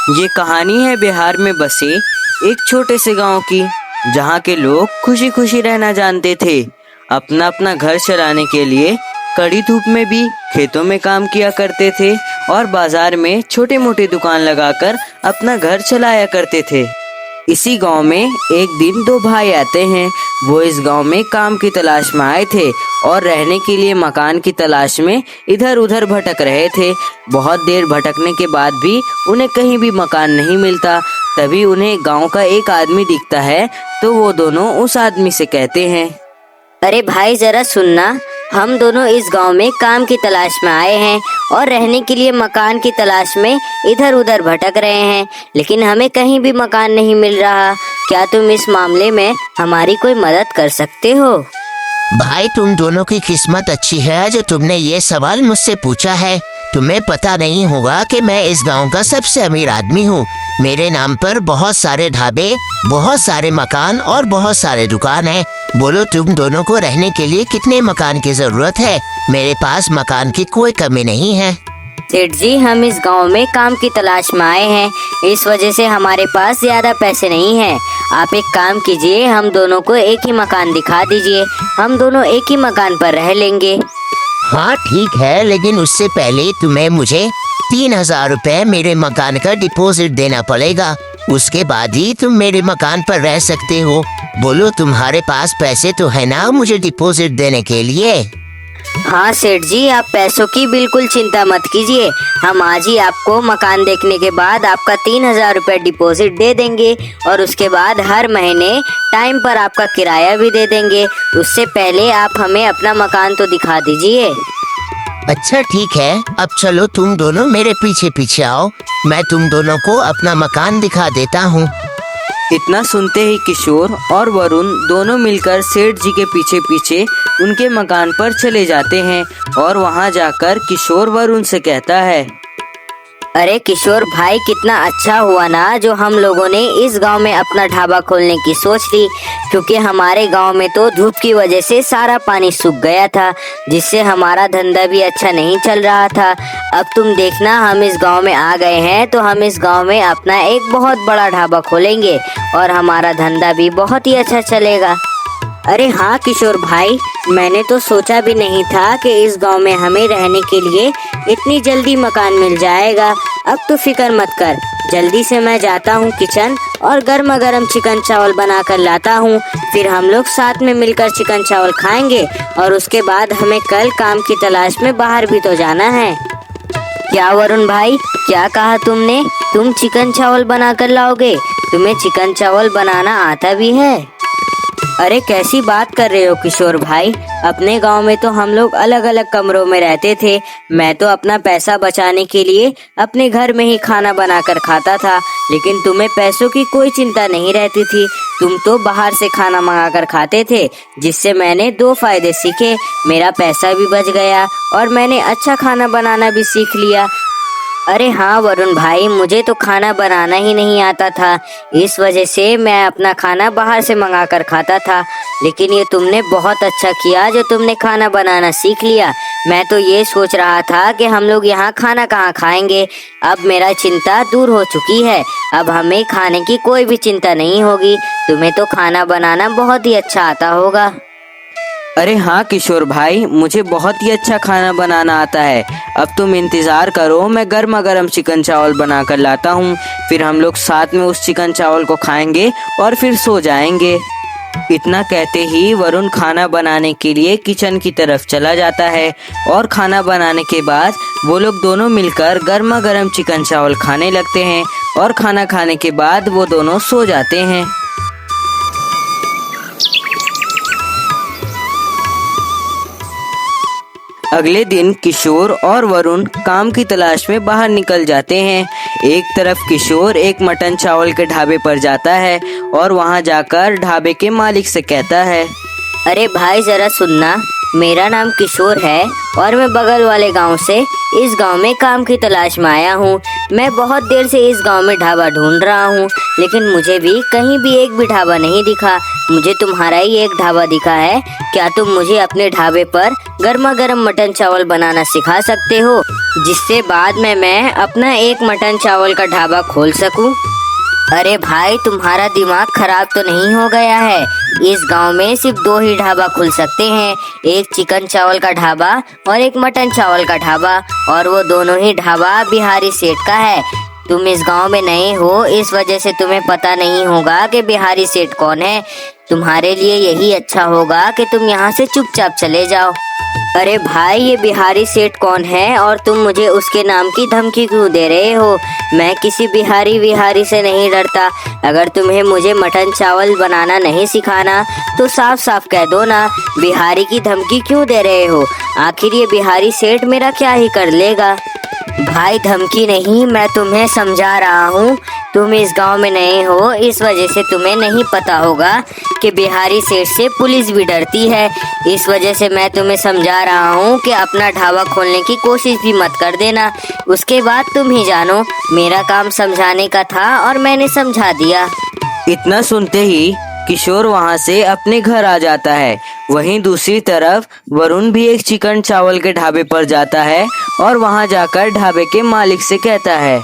ये कहानी है बिहार में बसे एक छोटे से गांव की, जहां के लोग खुशी खुशी रहना जानते थे। अपना अपना घर चलाने के लिए कड़ी धूप में भी खेतों में काम किया करते थे और बाजार में छोटे मोटे दुकान लगाकर अपना घर चलाया करते थे। इसी गांव में एक दिन दो भाई आते हैं। वो इस गांव में काम की तलाश में आए थे और रहने के लिए मकान की तलाश में इधर उधर भटक रहे थे। बहुत देर भटकने के बाद भी उन्हें कहीं भी मकान नहीं मिलता। तभी उन्हें गांव का एक आदमी दिखता है, तो वो दोनों उस आदमी से कहते हैं, अरे भाई जरा सुनना, हम दोनों इस गांव में काम की तलाश में आए हैं और रहने के लिए मकान की तलाश में इधर उधर भटक रहे हैं, लेकिन हमें कहीं भी मकान नहीं मिल रहा। क्या तुम इस मामले में हमारी कोई मदद कर सकते हो? भाई तुम दोनों की किस्मत अच्छी है जो तुमने ये सवाल मुझसे पूछा है। तुम्हें पता नहीं होगा कि मैं इस गांव का सबसे अमीर आदमी हूँ। मेरे नाम पर बहुत सारे ढाबे, बहुत सारे मकान और बहुत सारे दुकान हैं। बोलो तुम दोनों को रहने के लिए कितने मकान की जरूरत है? मेरे पास मकान की कोई कमी नहीं है। सेठ जी, हम इस गांव में काम की तलाश में आए हैं, इस वजह से हमारे पास ज्यादा पैसे नहीं हैं। आप एक काम कीजिए, हम दोनों को एक ही मकान दिखा दीजिए, हम दोनों एक ही मकान पर रह लेंगे। हाँ ठीक है, लेकिन उससे पहले तुम्हें मुझे 3,000 रुपए मेरे मकान का डिपॉजिट देना पड़ेगा। उसके बाद ही तुम मेरे मकान पर रह सकते हो। बोलो तुम्हारे पास पैसे तो है ना मुझे डिपॉजिट देने के लिए? हाँ सेठ जी, आप पैसों की बिल्कुल चिंता मत कीजिए। हम आज ही आपको मकान देखने के बाद आपका 3,000 रुपये डिपॉजिट दे देंगे और उसके बाद हर महीने टाइम पर आपका किराया भी दे देंगे। उससे पहले आप हमें अपना मकान तो दिखा दीजिए। अच्छा ठीक है, अब चलो तुम दोनों मेरे पीछे पीछे आओ, मैं तुम दोनों को अपना मकान दिखा देता हूँ। इतना सुनते ही किशोर और वरुण दोनों मिलकर सेठ जी के पीछे पीछे उनके मकान पर चले जाते हैं और वहां जाकर किशोर वरुण से कहता है, अरे किशोर भाई, कितना अच्छा हुआ ना जो हम लोगों ने इस गांव में अपना ढाबा खोलने की सोच ली, क्योंकि हमारे गांव में तो धूप की वजह से सारा पानी सूख गया था, जिससे हमारा धंधा भी अच्छा नहीं चल रहा था। अब तुम देखना, हम इस गांव में आ गए हैं तो हम इस गांव में अपना एक बहुत बड़ा ढाबा खोलेंगे और हमारा धंधा भी बहुत ही अच्छा चलेगा। अरे हाँ किशोर भाई, मैंने तो सोचा भी नहीं था कि इस गांव में हमें रहने के लिए इतनी जल्दी मकान मिल जाएगा। अब तो फिक्र मत कर, जल्दी से मैं जाता हूँ किचन और गर्मा गर्म चिकन चावल बना कर लाता हूँ। फिर हम लोग साथ में मिलकर चिकन चावल खाएंगे और उसके बाद हमें कल काम की तलाश में बाहर भी तो जाना है। क्या वरुण भाई, क्या कहा तुमने? तुम चिकन चावल बना कर लाओगे? तुम्हें चिकन चावल बनाना आता भी है? अरे कैसी बात कर रहे हो किशोर भाई, अपने गांव में तो हम लोग अलग अलग कमरों में रहते थे। मैं तो अपना पैसा बचाने के लिए अपने घर में ही खाना बनाकर खाता था, लेकिन तुम्हें पैसों की कोई चिंता नहीं रहती थी। तुम तो बाहर से खाना मंगाकर खाते थे, जिससे मैंने दो फायदे सीखे। मेरा पैसा भी बच गया और मैंने अच्छा खाना बनाना भी सीख लिया। अरे हाँ वरुण भाई, मुझे तो खाना बनाना ही नहीं आता था, इस वजह से मैं अपना खाना बाहर से मंगा कर खाता था। लेकिन ये तुमने बहुत अच्छा किया जो तुमने खाना बनाना सीख लिया। मैं तो ये सोच रहा था कि हम लोग यहाँ खाना कहाँ खाएंगे। अब मेरा चिंता दूर हो चुकी है, अब हमें खाने की कोई भी चिंता नहीं होगी। तुम्हें तो खाना बनाना बहुत ही अच्छा आता होगा। अरे हाँ किशोर भाई, मुझे बहुत ही अच्छा खाना बनाना आता है। अब तुम इंतज़ार करो, मैं गर्मा गर्म चिकन चावल बना कर लाता हूँ। फिर हम लोग साथ में उस चिकन चावल को खाएंगे और फिर सो जाएंगे। इतना कहते ही वरुण खाना बनाने के लिए किचन की तरफ चला जाता है और खाना बनाने के बाद वो लोग दोनों मिलकर गर्मा गर्म चिकन चावल खाने लगते हैं और खाना खाने के बाद वो दोनों सो जाते हैं। अगले दिन किशोर और वरुण काम की तलाश में बाहर निकल जाते हैं। एक तरफ किशोर एक मटन चावल के ढाबे पर जाता है और वहां जाकर ढाबे के मालिक से कहता है, अरे भाई जरा सुनना, मेरा नाम किशोर है और मैं बगल वाले गांव से इस गांव में काम की तलाश में आया हूँ। मैं बहुत देर से इस गांव में ढाबा ढूंढ रहा हूँ, लेकिन मुझे भी कहीं भी एक भी ढाबा नहीं दिखा। मुझे तुम्हारा ही एक ढाबा दिखा है। क्या तुम मुझे अपने ढाबे पर गर्मा गर्म मटन चावल बनाना सिखा सकते हो, जिससे बाद में मैं अपना एक मटन चावल का ढाबा खोल सकूं? अरे भाई, तुम्हारा दिमाग खराब तो नहीं हो गया है? इस गांव में सिर्फ 2 ही ढाबा खुल सकते हैं, एक चिकन चावल का ढाबा और एक मटन चावल का ढाबा, और वो दोनों ही ढाबा बिहारी सेठ का है। तुम इस गांव में नए हो, इस वजह से तुम्हें पता नहीं होगा कि बिहारी सेठ कौन है। तुम्हारे लिए यही अच्छा होगा कि तुम यहाँ से चुपचाप चले जाओ। अरे भाई, ये बिहारी सेठ कौन है और तुम मुझे उसके नाम की धमकी क्यों दे रहे हो? मैं किसी बिहारी से नहीं डरता। अगर तुम्हें मुझे मटन चावल बनाना नहीं सिखाना तो साफ साफ कह दो ना, बिहारी की धमकी क्यों दे रहे हो? आखिर ये बिहारी सेठ मेरा क्या ही कर लेगा? भाई, धमकी नहीं, मैं तुम्हें समझा रहा हूँ। तुम इस गांव में नए हो, इस वजह से तुम्हें नहीं पता होगा कि बिहारी सेठ से पुलिस भी डरती है। इस वजह से मैं तुम्हें समझा रहा हूँ कि अपना ढाबा खोलने की कोशिश भी मत कर देना। उसके बाद तुम ही जानो। मेरा काम समझाने का था और मैंने समझा दिया। इतना सुनते ही किशोर वहाँ से अपने घर आ जाता है। वहीं दूसरी तरफ वरुण भी एक चिकन चावल के ढाबे पर जाता है और वहाँ जाकर ढाबे के मालिक से कहता है,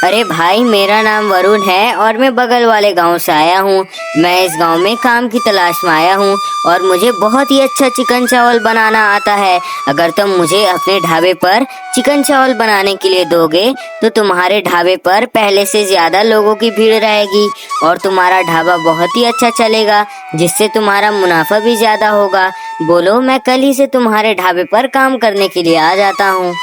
अरे भाई, मेरा नाम वरुण है और मैं बगल वाले गांव से आया हूँ। मैं इस गांव में काम की तलाश में आया हूँ और मुझे बहुत ही अच्छा चिकन चावल बनाना आता है। अगर तुम मुझे अपने ढाबे पर चिकन चावल बनाने के लिए दोगे तो तुम्हारे ढाबे पर पहले से ज्यादा लोगों की भीड़ रहेगी और तुम्हारा ढाबा बहुत ही अच्छा चलेगा, जिससे तुम्हारा मुनाफा भी ज्यादा होगा। बोलो, मैं कल ही से तुम्हारे ढाबे पर काम करने के लिए आ जाता हूँ।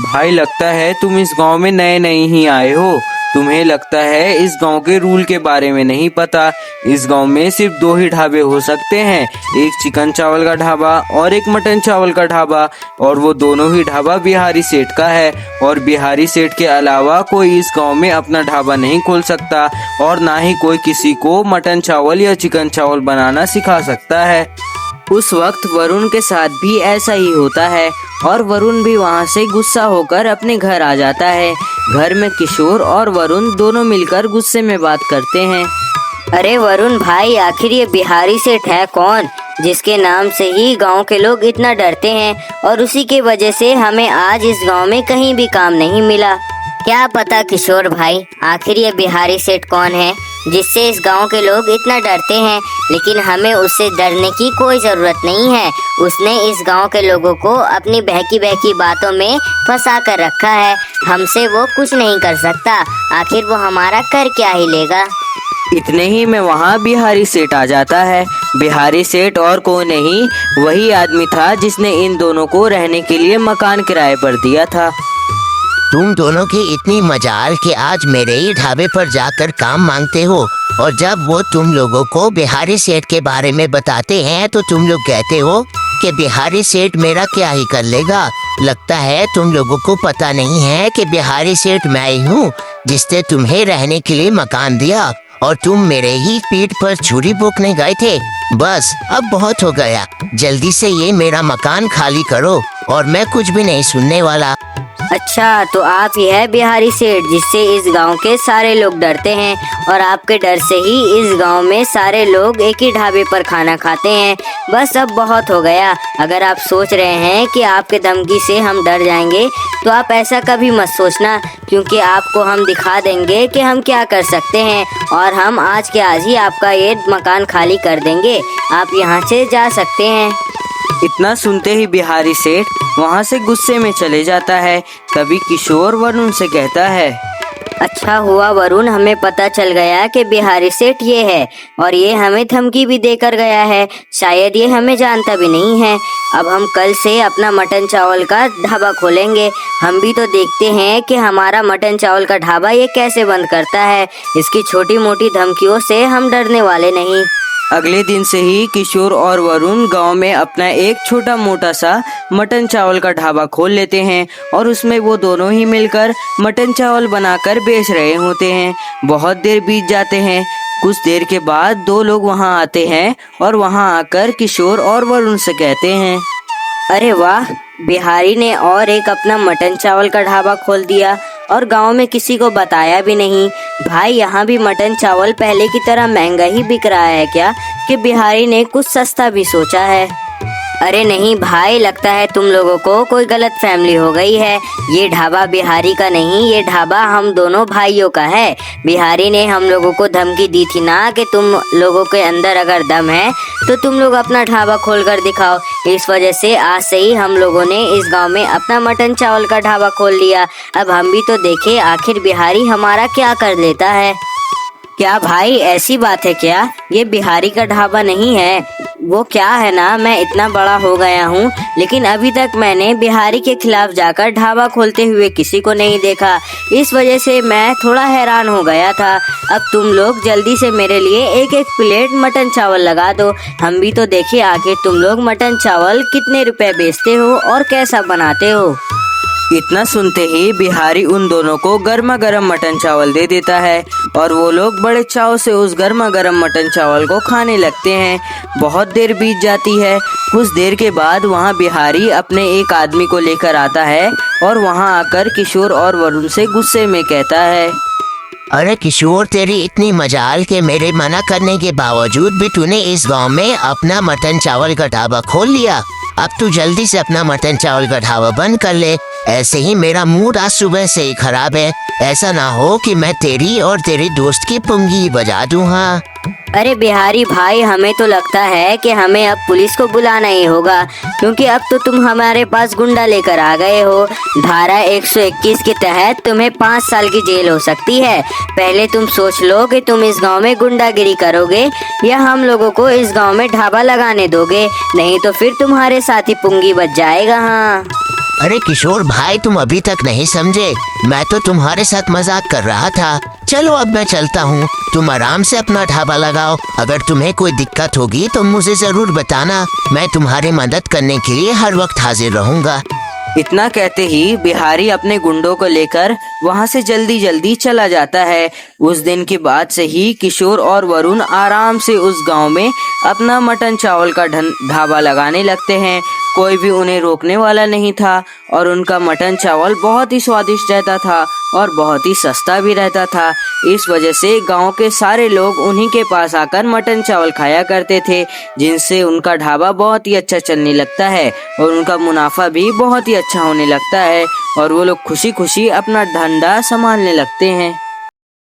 भाई, लगता है तुम इस गांव में नए नहीं ही आए हो। तुम्हें लगता है इस गांव के रूल के बारे में नहीं पता। इस गांव में सिर्फ 2 ही ढाबे हो सकते हैं, एक चिकन चावल का ढाबा और एक मटन चावल का ढाबा, और वो दोनों ही ढाबा बिहारी सेठ का है। और बिहारी सेठ के अलावा कोई इस गांव में अपना ढाबा नहीं खोल सकता और ना ही कोई किसी को मटन चावल या चिकन चावल बनाना सिखा सकता है। उस वक्त वरुण के साथ भी ऐसा ही होता है और वरुण भी वहाँ से गुस्सा होकर अपने घर आ जाता है। घर में किशोर और वरुण दोनों मिलकर गुस्से में बात करते हैं। अरे वरुण भाई, आखिर ये बिहारी सेठ है कौन, जिसके नाम से ही गांव के लोग इतना डरते हैं और उसी के वजह से हमें आज इस गांव में कहीं भी काम नहीं मिला? क्या पता किशोर भाई, आखिर ये बिहारी सेठ कौन है जिससे इस गांव के लोग इतना डरते हैं, लेकिन हमें उससे डरने की कोई जरूरत नहीं है। उसने इस गांव के लोगों को अपनी बहकी बहकी बातों में फंसा कर रखा है। हमसे वो कुछ नहीं कर सकता। आखिर वो हमारा कर क्या ही लेगा? इतने ही में वहाँ बिहारी सेठ आ जाता है। बिहारी सेठ और कोई नहीं, वही आदमी था जिसने इन दोनों को रहने के लिए मकान किराए पर दिया था। तुम दोनों की इतनी मजाल कि आज मेरे ही ढाबे पर जाकर काम मांगते हो, और जब वो तुम लोगों को बिहारी सेठ के बारे में बताते हैं तो तुम लोग कहते हो कि बिहारी सेठ मेरा क्या ही कर लेगा। लगता है तुम लोगों को पता नहीं है कि बिहारी सेठ मैं ही हूँ जिसने तुम्हें रहने के लिए मकान दिया, और तुम मेरे ही पीठ पर छुरी भोंकने गए थे। बस अब बहुत हो गया, जल्दी से ये मेरा मकान खाली करो और मैं कुछ भी नहीं सुनने वाला। अच्छा, तो आप ही है बिहारी सेठ जिससे इस गांव के सारे लोग डरते हैं, और आपके डर से ही इस गांव में सारे लोग एक ही ढाबे पर खाना खाते हैं। बस अब बहुत हो गया। अगर आप सोच रहे हैं कि आपके धमकी से हम डर जाएंगे तो आप ऐसा कभी मत सोचना, क्योंकि आपको हम दिखा देंगे कि हम क्या कर सकते हैं, और हम आज के आज ही आपका ये मकान खाली कर देंगे। आप यहाँ से जा सकते हैं। इतना सुनते ही बिहारी सेठ वहाँ से गुस्से में चले जाता है। तभी किशोर वरुण से कहता है, अच्छा हुआ वरुण, हमें पता चल गया कि बिहारी सेठ ये है, और ये हमें धमकी भी देकर गया है। शायद ये हमें जानता भी नहीं है। अब हम कल से अपना मटन चावल का ढाबा खोलेंगे। हम भी तो देखते हैं कि हमारा मटन चावल का ढाबा ये कैसे बंद करता है। इसकी छोटी मोटी धमकियों से हम डरने वाले नहीं। अगले दिन से ही किशोर और वरुण गांव में अपना एक छोटा मोटा सा मटन चावल का ढाबा खोल लेते हैं और उसमें वो दोनों ही मिलकर मटन चावल बनाकर बेच रहे होते हैं। बहुत देर बीत जाते हैं। कुछ देर के बाद 2 लोग वहां आते हैं और वहां आकर किशोर और वरुण से कहते हैं, अरे वाह, बिहारी ने और एक अपना मटन चावल का ढाबा खोल दिया और गांव में किसी को बताया भी नहीं। भाई यहाँ भी मटन चावल पहले की तरह महंगा ही बिक रहा है क्या, कि बिहारी ने कुछ सस्ता भी सोचा है? अरे नहीं भाई, लगता है तुम लोगों को कोई गलत फैमिली हो गई है। ये ढाबा बिहारी का नहीं, ये ढाबा हम दोनों भाइयों का है। बिहारी ने हम लोगों को धमकी दी थी ना कि तुम लोगों के अंदर अगर दम है तो तुम लोग अपना ढाबा खोल कर दिखाओ। इस वजह से आज से ही हम लोगों ने इस गांव में अपना मटन चावल का ढाबा खोल लिया। अब हम भी तो देखे आखिर बिहारी हमारा क्या कर लेता है। क्या भाई, ऐसी बात है क्या? ये बिहारी का ढाबा नहीं है। वो क्या है ना, मैं इतना बड़ा हो गया हूँ लेकिन अभी तक मैंने बिहारी के खिलाफ जाकर ढाबा खोलते हुए किसी को नहीं देखा। इस वजह से मैं थोड़ा हैरान हो गया था। अब तुम लोग जल्दी से मेरे लिए एक एक प्लेट मटन चावल लगा दो, हम भी तो देखे आखिर तुम लोग मटन चावल कितने रुपए बेचते हो और कैसा बनाते हो। इतना सुनते ही बिहारी उन दोनों को गर्मा गर्म मटन चावल दे देता है और वो लोग बड़े चाव से उस गर्मा गर्म मटन चावल को खाने लगते हैं। बहुत देर बीत जाती है। कुछ देर के बाद वहाँ बिहारी अपने एक आदमी को लेकर आता है और वहाँ आकर किशोर और वरुण से गुस्से में कहता है, अरे किशोर, तेरी इतनी मजाल के मेरे मना करने के बावजूद भी तूने इस गांव में अपना मटन चावल का ढाबा खोल लिया। अब तू जल्दी से अपना मटन चावल का ढाबा बंद कर ले। ऐसे ही मेरा मूड आज सुबह से ही खराब है। ऐसा ना हो कि मैं तेरी और तेरे दोस्त की पुंगी बजा दूं। हाँ, अरे बिहारी भाई, हमें तो लगता है कि हमें अब पुलिस को बुलाना ही होगा, क्योंकि अब तो तुम हमारे पास गुंडा लेकर आ गए हो। धारा 121 के तहत तुम्हें 5 साल की जेल हो सकती है। पहले तुम सोच लो कि तुम इस गांव में गुंडागिरी करोगे या हम लोगों को इस गांव में ढाबा लगाने दोगे, नहीं तो फिर तुम्हारे साथ ही पुंगी बच जाएगा। हाँ, अरे किशोर भाई, तुम अभी तक नहीं समझे। मैं तो तुम्हारे साथ मजाक कर रहा था। चलो अब मैं चलता हूँ, तुम आराम से अपना ढाबा लगाओ। अगर तुम्हें कोई दिक्कत होगी तो मुझे जरूर बताना, मैं तुम्हारी मदद करने के लिए हर वक्त हाजिर रहूँगा। इतना कहते ही बिहारी अपने गुंडों को लेकर वहां से जल्दी जल्दी चला जाता है। उस दिन के बाद से ही किशोर और वरुण आराम से उस गांव में अपना मटन चावल का ढाबा लगाने लगते हैं। कोई भी उन्हें रोकने वाला नहीं था और उनका मटन चावल बहुत ही स्वादिष्ट रहता था और बहुत ही सस्ता भी रहता था। इस वजह से गांव के सारे लोग उन्हीं के पास आकर मटन चावल खाया करते थे, जिनसे उनका ढाबा बहुत ही अच्छा चलने लगता है और उनका मुनाफा भी बहुत ही अच्छा होने लगता है और वो लोग खुशी खुशी अपना धंधा संभालने लगते हैं।